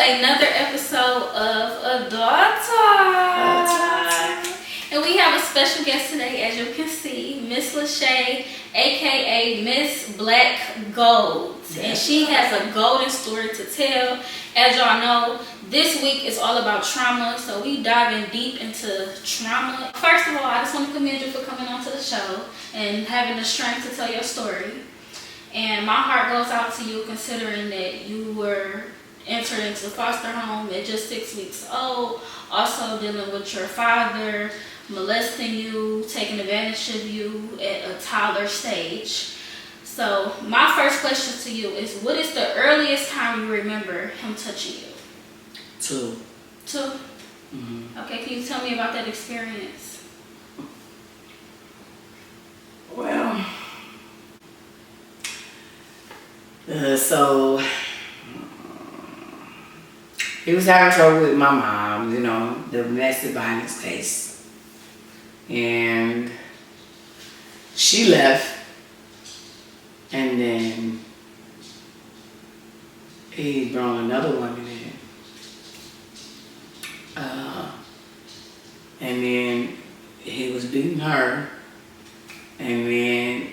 another episode of Adult Talk. And we have a special guest today, as you can see, Miss Lachey, aka Miss Black Gold. And she has a golden story to tell. As y'all know, this week is all about trauma, so we diving deep into trauma. First of all, I just want to commend you for coming onto the show and having the strength to tell your story. And my heart goes out to you, considering that you were entered into foster home at just 6 weeks old, also dealing with your father molesting you, taking advantage of you at a toddler stage. So my first question to you is, what is the earliest time you remember him touching you? 2. 2? Mm-hmm. Okay, can you tell me about that experience? Well, so he was having trouble with my mom, you know, the domestic violence case. And she left, and then he brought another woman in. And then he was beating her, and then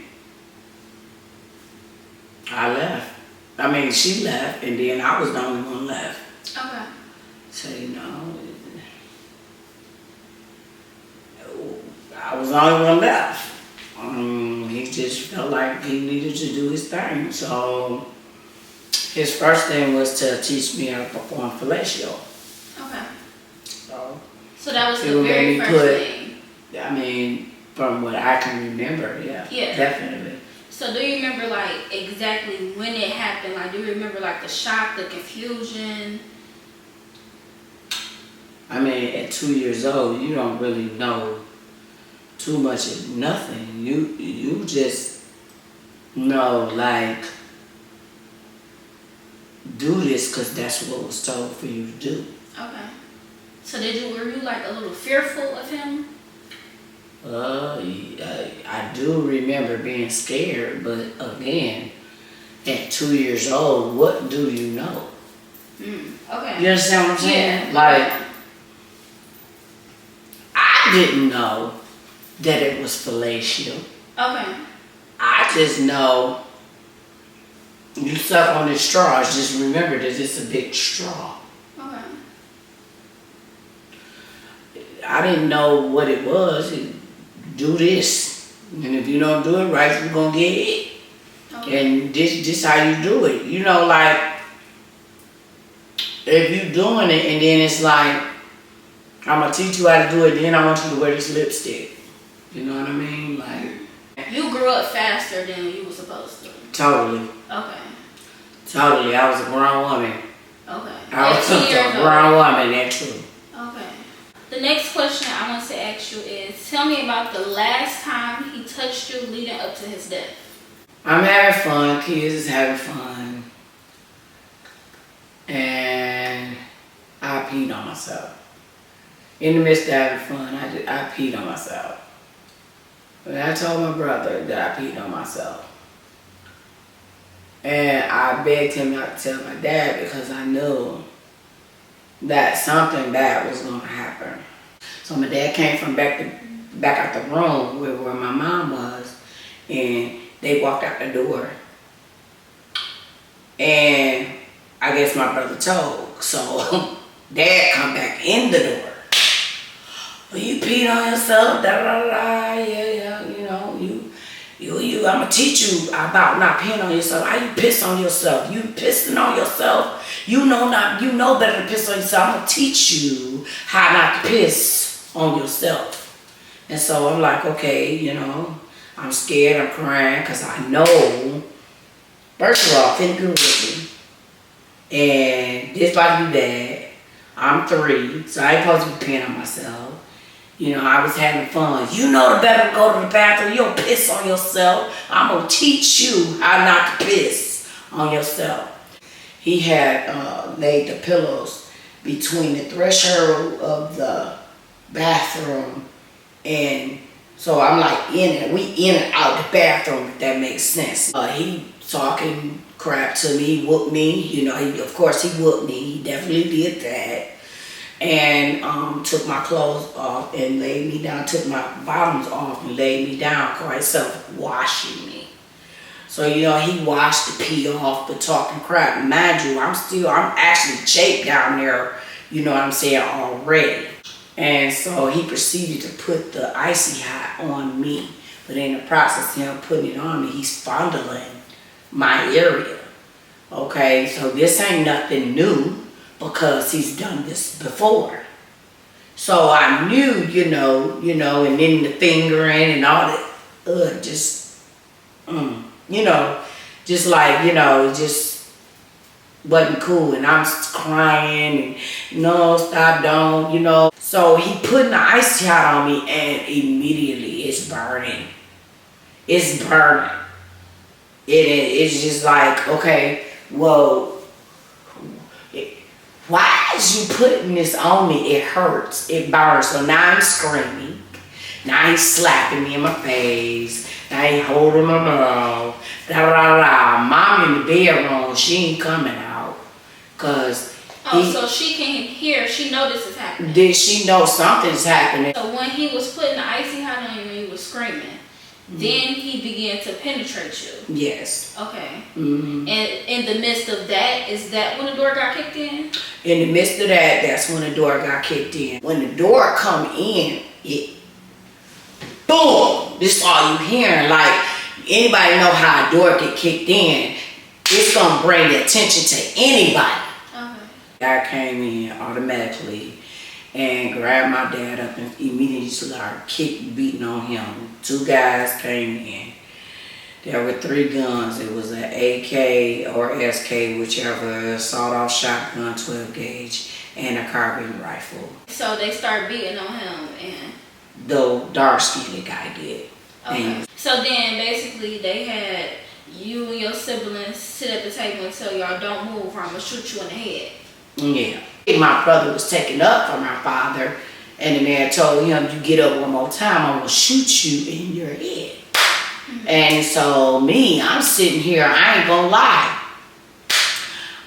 I left. I mean, she left, and then I was the only one left. Okay. So, you know, I was the only one left. He just felt like he needed to do his thing. So, his first thing was to teach me how to perform fellatio. Okay. So that was the very first thing? I mean, from what I can remember, yeah. Definitely. So do you remember, like, exactly when it happened? Like, do you remember, like, the shock, the confusion? I mean, at 2 years old, you don't really know too much of nothing. You just know, like, do this because that's what was told for you to do. Okay. So were you, like, a little fearful of him? I do remember being scared, but again, at 2 years old, what do you know? Okay. You understand what I'm saying? Yeah. Like, I didn't know that it was fellatio. Okay. I just know you suck on this straw. Just remember that it's a big straw. Okay. I didn't know what it was. Do this, and if you don't do it right, you're gonna get it. Okay. And this how you do it. You know, like, if you doing it and then it's like, I'm gonna teach you how to do it, then I want you to wear this lipstick. You know what I mean? Like, you grew up faster than you were supposed to. Totally. Okay. Totally. I was a grown woman. Okay. I was a grown woman, that's true. Okay. The next question I want to ask you is, tell me about the last time he touched you leading up to his death. I'm having fun. Kids is having fun. And I peed on myself. In the midst of having fun, I peed on myself. And I told my brother that I peed on myself. And I begged him not to tell my dad because I knew that something bad was going to happen. So my dad came from back out the room where my mom was, and they walked out the door. And I guess my brother told. So Dad come back in the door. Well, you peed on yourself, da da da, yeah, you know, you, I'm gonna teach you about not peeing on yourself. How you piss on yourself? You pissing on yourself? You know better to piss on yourself. I'm gonna teach you how not to piss on yourself. And so I'm like, okay, you know, I'm scared, I'm crying, because I know, first of all, feel good with me. And this about to be bad. I'm 3, so I ain't supposed to be peeing on myself. You know, I was having fun. You know the better to go to the bathroom. You don't piss on yourself. I'm going to teach you how not to piss on yourself. He had laid the pillows between the threshold of the bathroom, and so I'm like in it. We in and out the bathroom, if that makes sense. He talking crap to me, whooped me. You know, of course he whooped me. He definitely did that. And took my clothes off and laid me down, took my bottoms off and laid me down, called himself washing me. So, you know, he washed the pee off, but talking crap. Mind you, I'm actually chafed down there, you know what I'm saying, already. And so he proceeded to put the icy hot on me. But in the process of him putting it on me, he's fondling my area. Okay, so this ain't nothing new because he's done this before. So I knew, you know, and then the fingering and all that, you know, just like, you know, just wasn't cool. And I'm crying and no, stop, don't, you know. So he putting the ice hot on me and immediately it's burning. It's burning. It's just like, okay, well, why is you putting this on me? It hurts. It burns. So now I'm screaming. Now he's slapping me in my face. Now he's holding my mouth. Da da da. Mom in the bedroom. She ain't coming out. So she can't hear. She know this is happening. Did she know something's happening? So when he was putting the icy hot on you and you was screaming, then he began to penetrate you. Yes. Okay. And in the midst of that, is that when the door got kicked in? In the midst of that, that's when the door got kicked in. When the door come in, it boom. This is all you hearing. Like, anybody know how a door get kicked in? It's gonna bring the attention to anybody. Okay. I came in automatically and grabbed my dad up and immediately started beating on him. 2 guys came in. There were 3 guns. It was an AK or SK, whichever, sawed-off shotgun, 12 gauge, and a carbine rifle. So they started beating on him, and the dark-skinned guy did. Okay. And so then basically they had you and your siblings sit at the table and tell y'all, don't move or I'm gonna shoot you in the head. Yeah. My brother was taken up from my father, and the man told him, you get up one more time, I'm gonna shoot you in your head. And so I'm sitting here, I ain't gonna lie.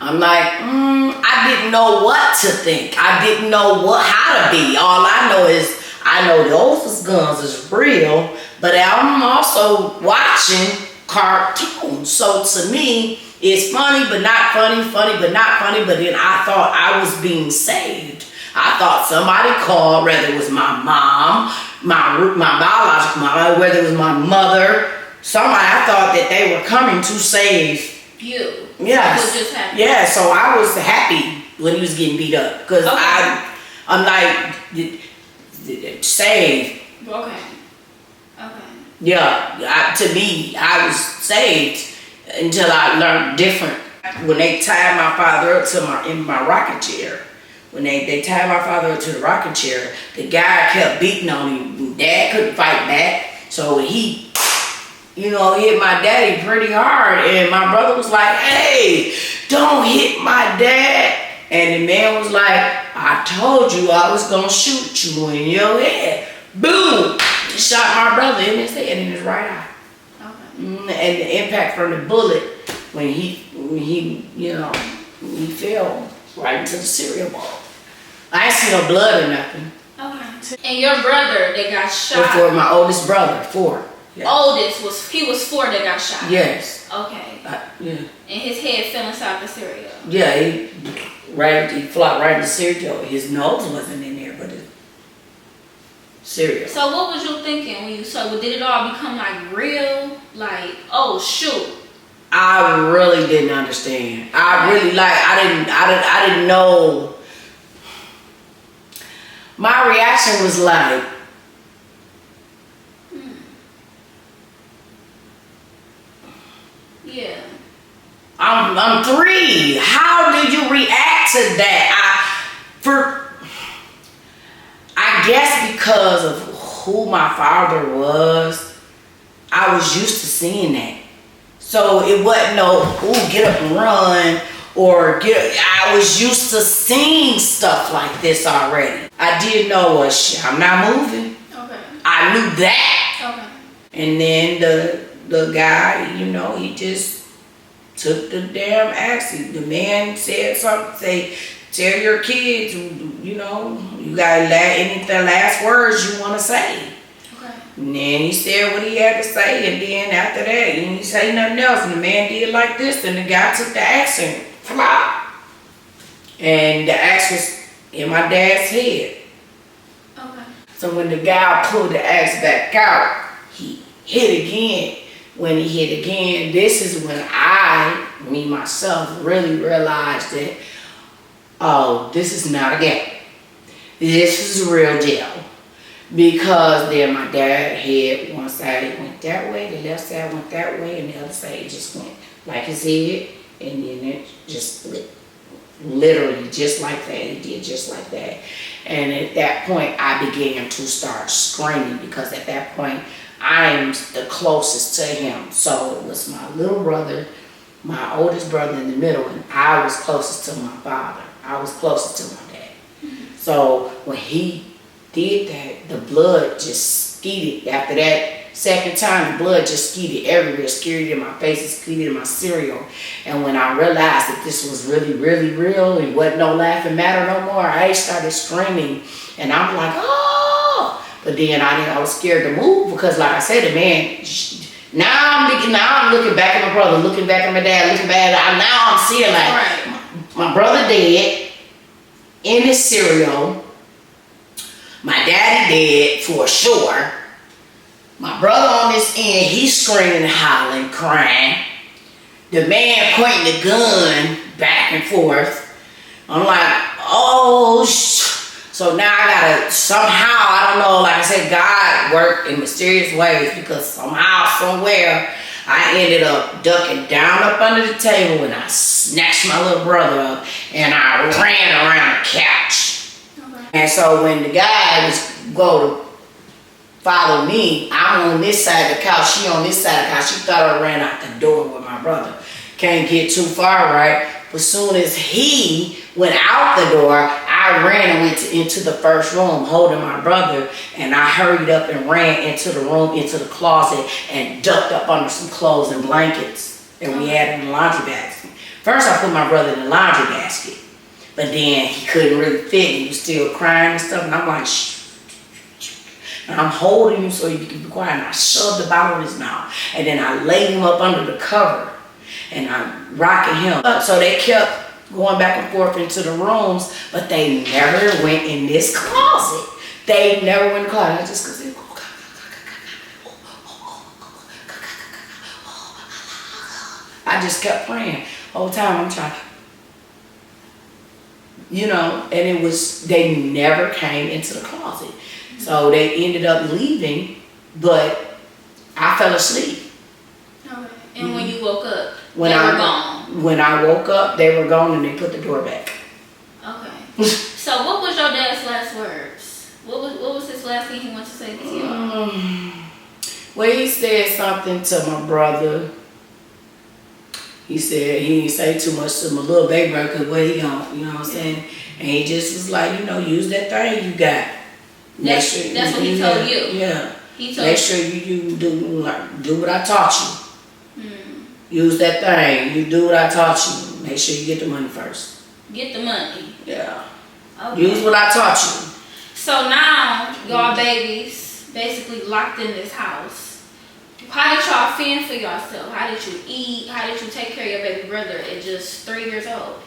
I'm like, I didn't know what to think. I didn't know how to be. All I know is, I know those guns is real, but I'm also watching cartoons. So to me, it's funny but not funny, funny but not funny. But then I thought I was being saved. I thought somebody called, whether it was my mom, my biological mom, whether it was my mother, somebody. I thought that they were coming to save you. Yes. What just happened? Yeah. So I was happy when he was getting beat up because I'm like saved. Okay. Yeah. To me, I was saved until I learned different. When they tied my father up in my rocking chair. When they tied my father up to the rocking chair, the guy kept beating on him. Dad couldn't fight back. So he, hit my daddy pretty hard. And my brother was like, hey, don't hit my dad. And the man was like, I told you I was going to shoot you in your head. Boom! He shot my brother in his head, in his right eye. Okay. And the impact from the bullet, when he fell right into the cereal bowl. I ain't see no blood or nothing. Okay. And your brother that got shot? Before my oldest brother, 4. Yeah. Oldest was 4 that got shot? Yes. Okay. Yeah. And his head fell inside the cereal? Yeah, he flopped right in the cereal. His nose wasn't in there, but his cereal. So what was you thinking when you saw? Did it all become like real? Like, oh shoot. I really didn't understand. I didn't know. My reaction was like, yeah. I'm 3. How did you react to that? I guess because of who my father was, I was used to seeing that. So it wasn't get up and run I was used to seeing stuff like this already. I did know I'm not moving. Okay. I knew that. Okay. And then the guy, he just took the damn axe. The man said something, say, tell your kids, you know, you got anything last words you want to say. Okay. And then he said what he had to say, and then after that, he didn't say nothing else. And the man did like this, and the guy took the axe and flop. And the axe was in my dad's head. Okay. So when the guy pulled the axe back out, he hit again. When he hit again, this is when me myself, really realized that, oh, this is not a game. This is a real deal. Because then my dad's head, one side went that way, the left side went that way, and the other side just went like his head, and then it just split. Literally just like that. It did just like that. And at that point, I began to start screaming, because at that point, I am the closest to him. So it was my little brother, my oldest brother in the middle, and I was closest to my father. I was closest to my dad. Mm-hmm. So when he did that, the blood just skeeted. After that second time, the blood just skeeted everywhere. Skeeted in my face, it skeeted in my cereal. And when I realized that this was really, really real and wasn't no laughing matter no more, I started screaming. And I'm like, oh! But then I was scared to move, because like I said, the man, now I'm looking back at my brother, looking back at my dad, looking back at, now I'm seeing like, my brother dead in his cereal, my daddy dead for sure, my brother on this end, he's screaming, hollering, crying, the man pointing the gun back and forth. I'm like, oh, so now I gotta somehow, I don't know, like I said, God worked in mysterious ways, because somehow, somewhere, I ended up ducking down up under the table, and I snatched my little brother up, and I ran around the couch. Okay. And so when the guy was go to follow me, I'm on this side of the couch, she on this side of the couch. She thought I ran out the door with my brother. Can't get too far, right? But as soon as he went out the door, I ran and went into the first room holding my brother, and I hurried up and ran into the room, into the closet, and ducked up under some clothes and blankets that we had in the laundry basket. First I put my brother in the laundry basket, but then he couldn't really fit. He was still crying and stuff, and I'm like, shh. And I'm holding him so he can be quiet, and I shoved the bottle in his mouth, and then I laid him up under the cover, and I'm rocking him up. So they kept going back and forth into the rooms, but they never went in this closet. They never went in the closet. I just could say, I just kept praying the whole time. I'm trying, you know, and it was, they never came into the closet. So they ended up leaving, but I fell asleep. Okay. And when you woke up, they were gone? When I woke up, they were gone, and they put the door back. Okay. So what was your dad's last words? What was his last thing he wanted to say to you? Well, he said something to my brother. He said he didn't say too much to my little baby brother, because what he gonna, you know what I'm saying? And he just was like, you know, use that thing you got. That's what he told you. Yeah. He told Make sure you do what I taught you. Use that thing. You do what I taught you. Make sure you get the money first. Get the money. Yeah. Okay. Use what I taught you. So now y'all babies basically locked in this house. How did y'all fend for yourself? How did you eat? How did you take care of your baby brother at just 3 years old?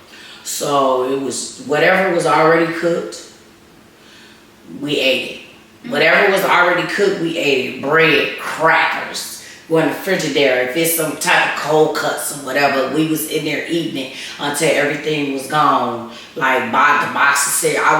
So it was whatever was already cooked, we ate it. Whatever was already cooked, we ate it. Bread, crackers, go in the Frigidaire. If it's some type of cold cuts or whatever, we was in there eating it until everything was gone. Like by the box of cereal, I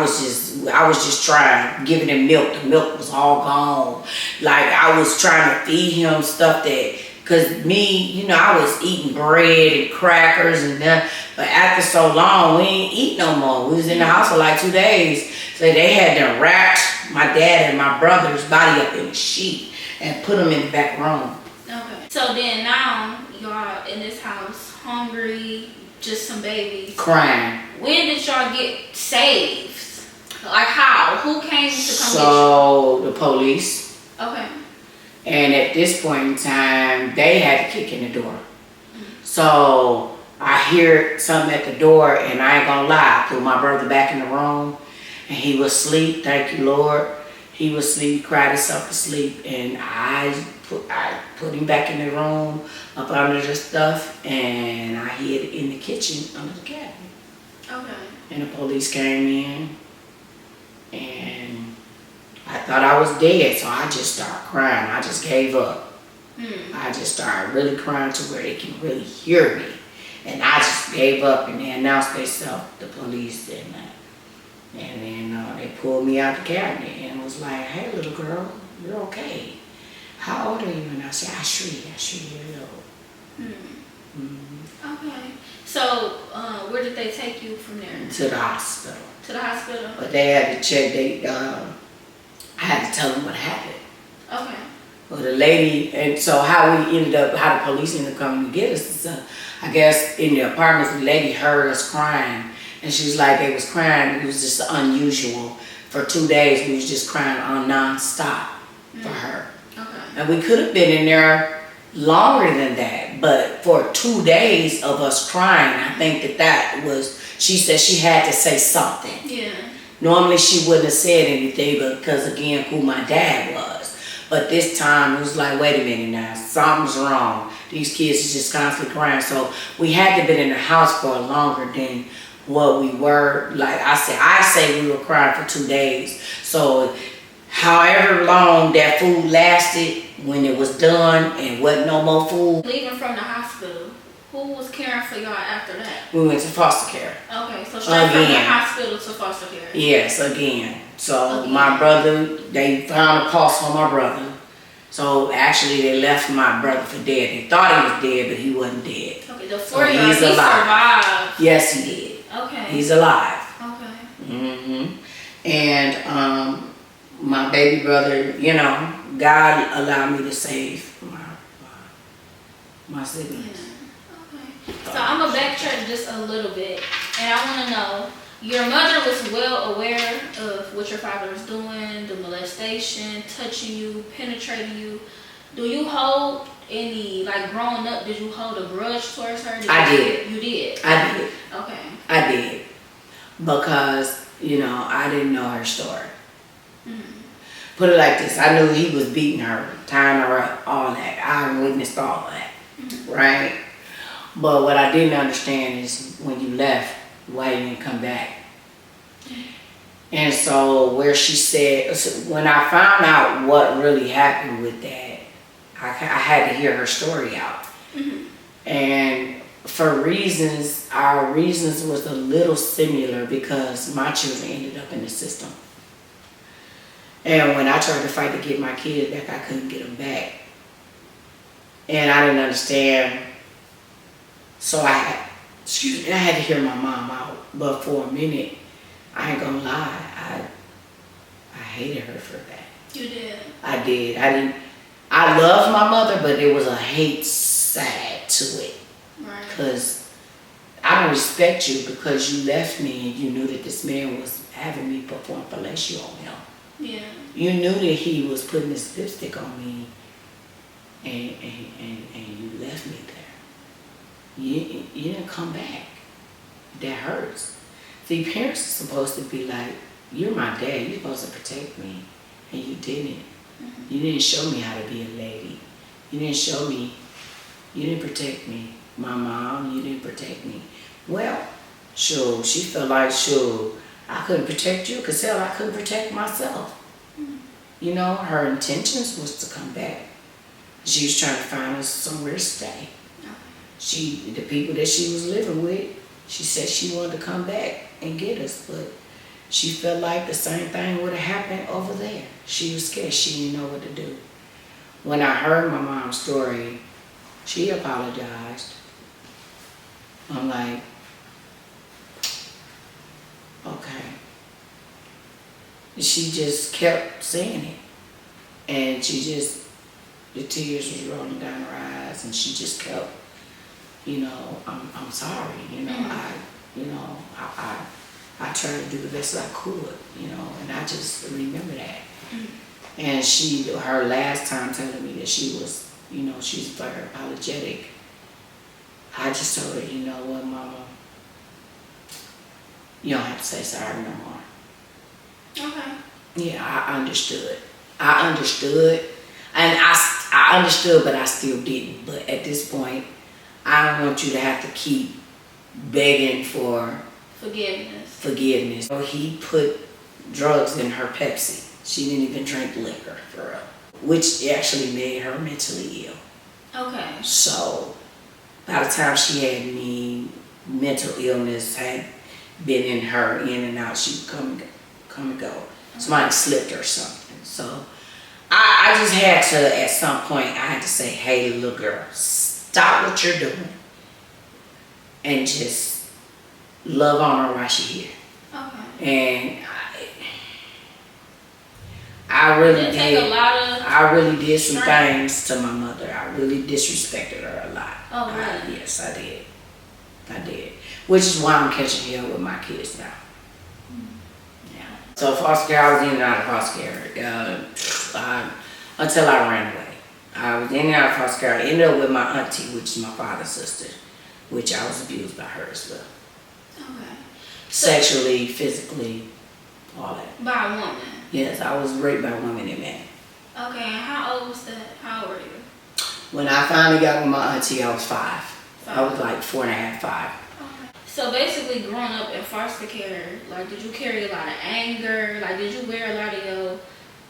was just trying, giving him milk. The milk was all gone. Like I was trying to feed him stuff that, cause me, you know, I was eating bread and crackers and that. But after so long, we ain't eat no more. We was in the house for like 2 days. So they had to wrap my dad and my brother's body up in a sheet and put them in the back room. Okay. So then now y'all in this house, hungry, just some babies. Crying. When did y'all get saved? Like how? Who came to come get you? So the police. Okay. And at this point in time, they had to kick in the door. So I hear something at the door, and I ain't gonna lie, I put my brother back in the room, and he was asleep. Thank you, Lord. He was asleep, cried himself to sleep, and I put him back in the room, up under the stuff, and I hid in the kitchen under the cabinet. Okay. And the police came in, and I thought I was dead, so I just started crying. I just gave up. I just started really crying to where they can really hear me. And I just gave up, and they announced themselves, the police, and then they pulled me out the cabinet and was like, hey, little girl, you're okay. How old are you? And I said, I'm 3 years old. Okay. So, where did they take you from there? To the hospital. To the hospital? But they had to check, I had to tell them what happened. Okay. Well, the lady, and so how the police ended up coming to get us is, I guess in the apartments, the lady heard us crying, and she was like, they was crying, it was just unusual. For 2 days, we was just crying on non-stop for her. Okay. And we could have been in there longer than that, but for 2 days of us crying, I think that was, she said she had to say something. Yeah. Normally she wouldn't have said anything, but because again, who my dad was. But this time it was like, wait a minute now, something's wrong. These kids is just constantly crying. So we had to have been in the house for longer than what we were. Like I say we were crying for 2 days. So however long that food lasted, when it was done and wasn't no more food. Leaving from the hospital, who was caring for y'all after that? We went to foster care. Okay, so straight from the hospital to foster care. Yes, again. So my brother, they found a pulse on my brother. So actually they left my brother for dead. They thought he was dead, but he wasn't dead. Okay, the 4-year-old, he survived. Yes, he did. Okay. He's alive. Okay. And my baby brother, you know, God allowed me to save my siblings. Yeah. Okay. So I'm gonna backtrack just a little bit, and I want to know. Your mother was well aware of what your father was doing, the molestation, touching you, penetrating you. Do you hold any, like growing up, did you hold a grudge towards her? I did. You did? I did. Okay. I did. Because, you know, I didn't know her story. Put it like this, I knew he was beating her, tying her up, all that. I witnessed all that, right? But what I didn't understand is when you left, why you didn't come back. And so where she said, when I found out what really happened with that, I had to hear her story out. And for reasons, our reasons was a little similar because my children ended up in the system. And when I tried to fight to get my kids back, I couldn't get them back. And I didn't understand. So I had to hear my mom out. But for a minute, I ain't gonna lie, I hated her for that. You did? I did. I loved my mother, but there was a hate side to it. Right. Because I don't respect you because you left me and you knew that this man was having me perform fellatio on him. Yeah. You knew that he was putting his lipstick on me and you left me there. You didn't come back. That hurts. See, parents are supposed to be like, you're my dad, you're supposed to protect me. And you didn't. You didn't show me how to be a lady. You didn't protect me. My mom, you didn't protect me. Well, sure, she felt like, sure, I couldn't protect you because hell, I couldn't protect myself. You know, her intentions was to come back. She was trying to find us somewhere to stay. The people that she was living with, she said she wanted to come back and get us, but she felt like the same thing would have happened over there. She was scared. She didn't know what to do. When I heard my mom's story, she apologized. I'm like, okay. She just kept saying it. And the tears was rolling down her eyes, and she just kept, you know, I'm sorry, you know, I tried to do the best I could, you know, and I just remember that. And her last time telling me that she was, you know, she's very apologetic, I just told her, you know what, Mama, you don't have to say sorry no more. Okay. Yeah, I understood. I understood. And I understood, but I still didn't. But at this point, I don't want you to have to keep begging for forgiveness. So he put drugs in her Pepsi. She didn't even drink liquor, for real. Which actually made her mentally ill. Okay. So, by the time she had me, mental illness had been in her, in and out. She would come and go. Somebody slipped her something. So, I just had to, at some point, I had to say, hey, little girl, stop what you're doing and just love on her while she's here. Okay. And I really did. Take a lot of I really did some strength. things to my mother. I really disrespected her a lot. Oh, really? Yes, I did. I did. Which is why I'm catching hell with my kids now. Yeah. So foster care, I was in and out of foster care until I ran away. I was in and out of foster care. I ended up with my auntie, which is my father's sister, which I was abused by her as well. Okay. Sexually, physically, all that. By a woman? Yes, I was raped by women and men. Okay, and how old was that? How old were you? When I finally got with my auntie, I was 5. I was like 4 and a half, 5. Okay. So basically, growing up in foster care, like, did you carry a lot of anger? Like, did you wear a lot of your,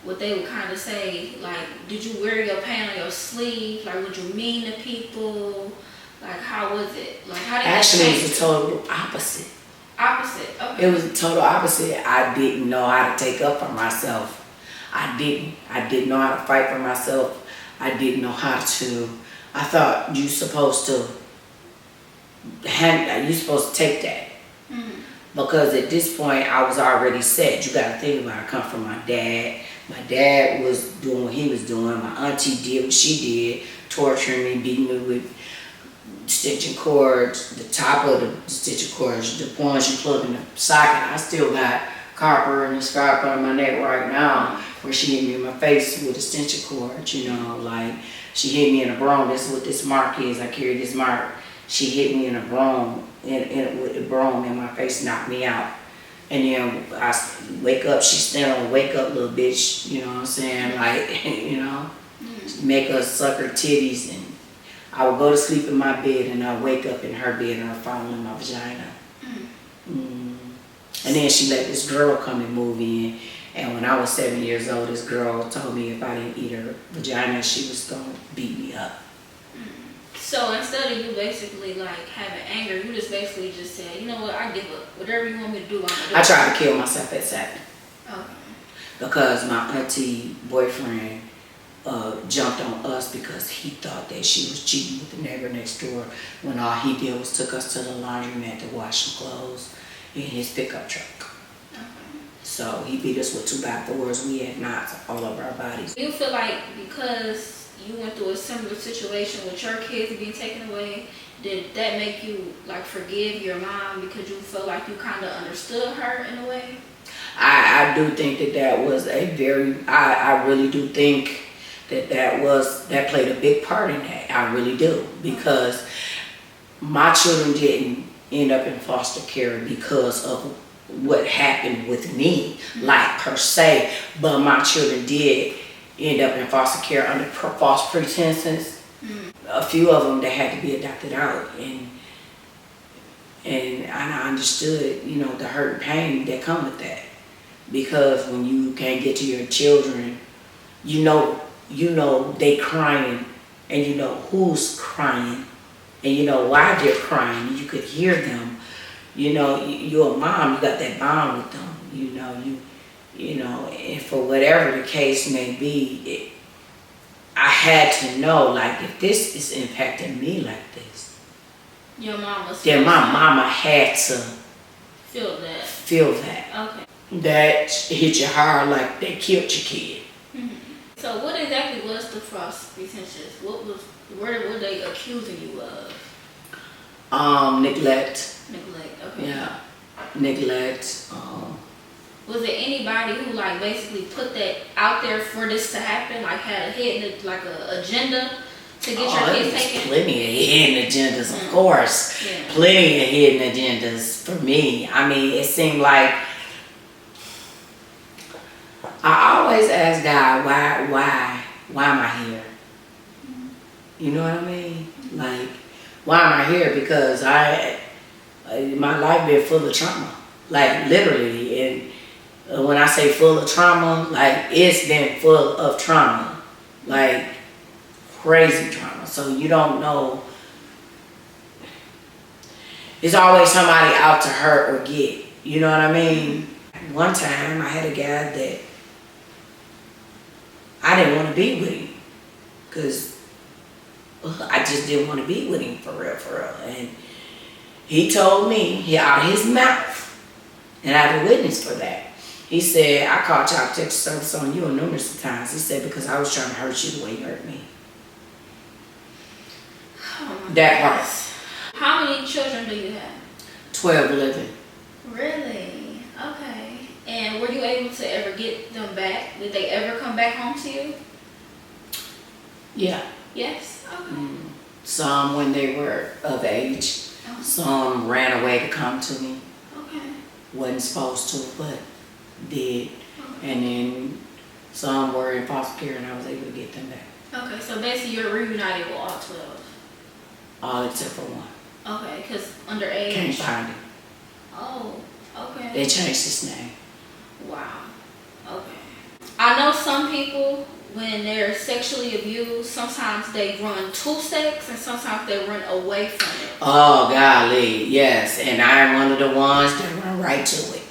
what they would kind of say, like, did you wear your pain on your sleeve? Like, would you mean to people? Like, how was it? Like, how did Actually, that it was the total opposite. Opposite. Okay. It was the total opposite. I didn't know how to take up for myself. I didn't. I didn't know how to fight for myself. I didn't know how to. I thought you supposed to take that. Mm-hmm. Because at this point, I was already set. You got to think about it. I come from my dad. My dad was doing what he was doing. My auntie did what she did, torturing me, beating me with stitching cords, the top of the stitching cords, the ones you plug in the socket. I still got copper and a scarf on my neck right now where she hit me in my face with a stitching cord, you know, like she hit me in a bone. This is what this mark is. I carry this mark. She hit me in a bone, with a bone in my face, knocked me out. And then I wake up, she stand on, wake up little bitch, you know what I'm saying, like, you know, make her suck her titties, and I would go to sleep in my bed and I'd wake up in her bed and I'd fall in my vagina. And then she let this girl come and move in. And when I was 7 years old, this girl told me if I didn't eat her vagina, she was going to beat me up. So instead of you basically like having anger, you just basically just said, you know what, I give up. Whatever you want me to do, I'm going to do. I tried to kill myself at 7. Okay. Because my auntie boyfriend jumped on us because he thought that she was cheating with the neighbor next door when all he did was took us to the laundromat to wash some clothes in his pickup truck. Okay. So he beat us with 2x4s. We had knots all over our bodies. You feel like because you went through a similar situation with your kids being taken away, did that make you like forgive your mom because you felt like you kind of understood her in a way? I do think that was a very, I really do think that played a big part in that. I really do, because my children didn't end up in foster care because of what happened with me, like per se, but my children did end up in foster care under false pretenses. A few of them that had to be adopted out, and I understood, you know, the hurt and pain that come with that, because when you can't get to your children, you know they crying, and you know who's crying, and you know why they're crying. You could hear them. You know, you're a mom. You got that bond with them. You know, and for whatever the case may be, I had to know, like, if this is impacting me like this, your mama. then my mama had to feel that. Okay. That hit you hard, like they killed your kid. So what exactly was the false pretenses? What were they accusing you of? Neglect. Neglect. Okay. Yeah, neglect. Was there anybody who like basically put that out there for this to happen? Like had a hidden like a agenda to get your kids taken? Plenty of hidden agendas, of course. Yeah. Plenty of hidden agendas for me. I mean, it seemed like I always ask God, why am I here? You know what I mean? Like, why am I here? Because my life been full of trauma, like literally. And when I say full of trauma, like it's been full of trauma, like crazy trauma. So you don't know. There's always somebody out to hurt or get. You know what I mean? One time I had a guy that I didn't want to be with him because I just didn't want to be with him for real. And he told me, out of his mouth, and I have a witness for that. He said, I called child protection service on you numerous times. He said, because I was trying to hurt you the way you hurt me. Oh that part. How many children do you have? 12, 11. Really? Okay. And were you able to ever get them back? Did they ever come back home to you? Yeah. Yes? Okay. Some when they were of age. Oh. Some ran away to come to me. Okay. Wasn't supposed to, but did. Okay. And then some were in foster care and I was able to get them back. Okay, so basically you're reunited with all 12. All except for one. Okay, because underage. Can't find it. Oh, okay. They changed his name. Wow. Okay. I know some people, when they're sexually abused, sometimes they run to sex and sometimes they run away from it. Oh, golly, yes. And I'm one of the ones that run right to it.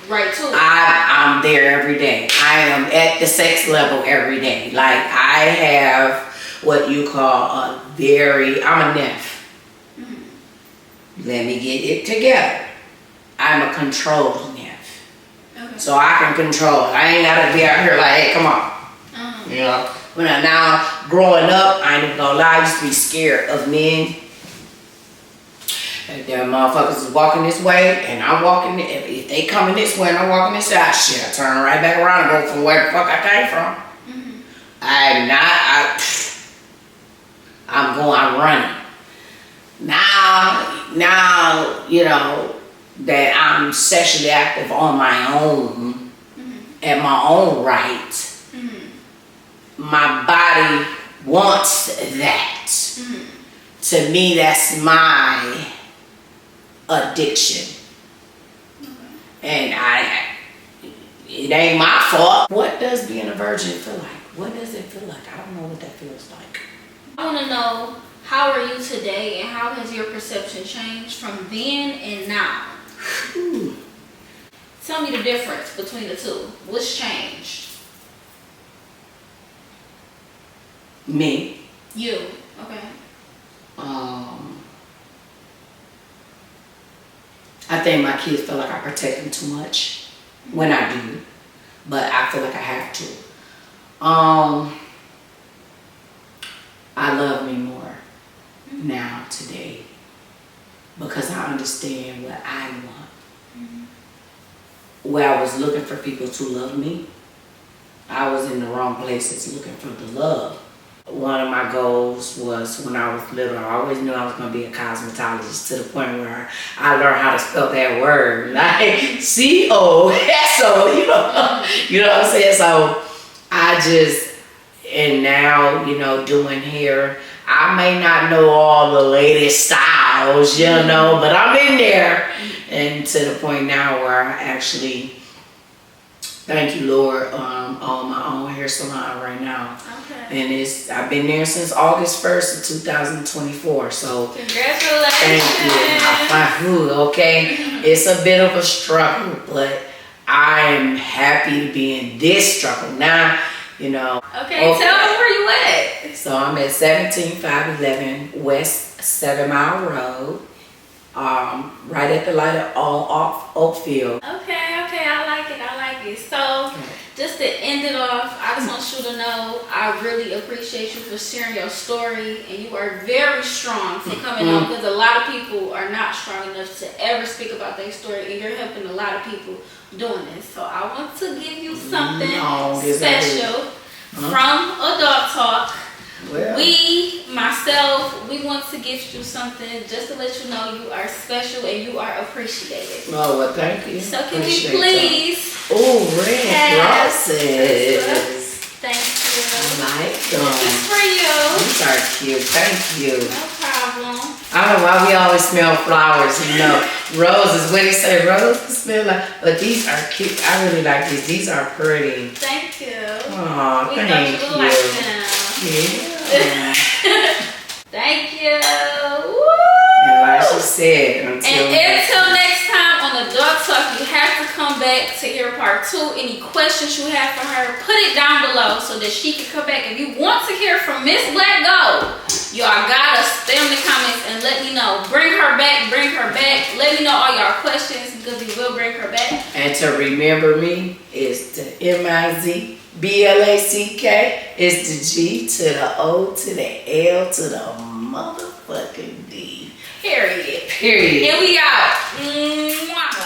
Right to it. I'm there every day. I am at the sex level every day. Like, I have what you call I'm a nymph. Let me get it together. I'm a controlled nymph. Okay. So I can control it. I ain't gotta be out here like, hey, come on. You know? When now, growing up, I ain't even gonna lie, I used to be scared of men. If them motherfuckers is walking this way and I'm walking, if they coming this way and I'm walking this side, shit, I turn right back around and go from where the fuck I came from. I'm running. Now, you know, that I'm sexually active on my own, at my own right, my body wants that. To me, that's my addiction. And it ain't my fault. What does being a virgin feel like? What does it feel like? I don't know what that feels like. I want to know, how are you today and how has your perception changed from then and now? Tell me the difference between the two. What's changed? Me. You. Okay. I think my kids feel like I protect them too much when I do, but I feel like I have to. I love me more now today because I understand what I want. Where I was looking for people to love me, I was in the wrong places looking for the love. One of my goals was when I was little, I always knew I was going to be a cosmetologist to the point where I learned how to spell that word, like C-O-S-O, you know what I'm saying? So and now, you know, doing hair, I may not know all the latest styles, you know, but I'm in there. And to the point now where I actually, thank you, Lord, own my own hair salon right now. Okay. And I've been there since August 1st of 2024. So congratulations. Thank you. Okay. It's a bit of a struggle, but I am happy to be in this struggle now. You know. Okay, tell me where you at. So I'm at 17511 West 7 Mile Road, right at the light off Oakfield. Okay, I like it. So, just to end it off, I just want you to know I really appreciate you for sharing your story, and you are very strong for coming on, because a lot of people are not strong enough to ever speak about their story, and you're helping a lot of people doing this. So I want to give you something special from Adult Talk. Well, myself, we want to gift you something just to let you know you are special and you are appreciated. oh, well, thank you. So can Appreciate you please? Oh, red roses. Thank you. I like This them. is for you. These are cute. Thank you. No problem. I don't know why we always smell flowers, you know. Roses, when they say roses smell like, but these are cute. I really like these. These are pretty. Thank you. Aw, We thank thought you you. would like them. Yeah. Thank you. Woo! And like she said, And until next time on the Dog Talk, you have to come back to hear part 2. Any questions you have for her, put it down below so that she can come back. If you want to hear from Miss Black Gold, y'all gotta stay in the comments and let me know. Bring her back, bring her back. Let me know all y'all questions because we will bring her back. And to remember me is the MIZBLACK. It's the G to the O to the L to the motherfucking D. Period. Period. And we out. Mwah.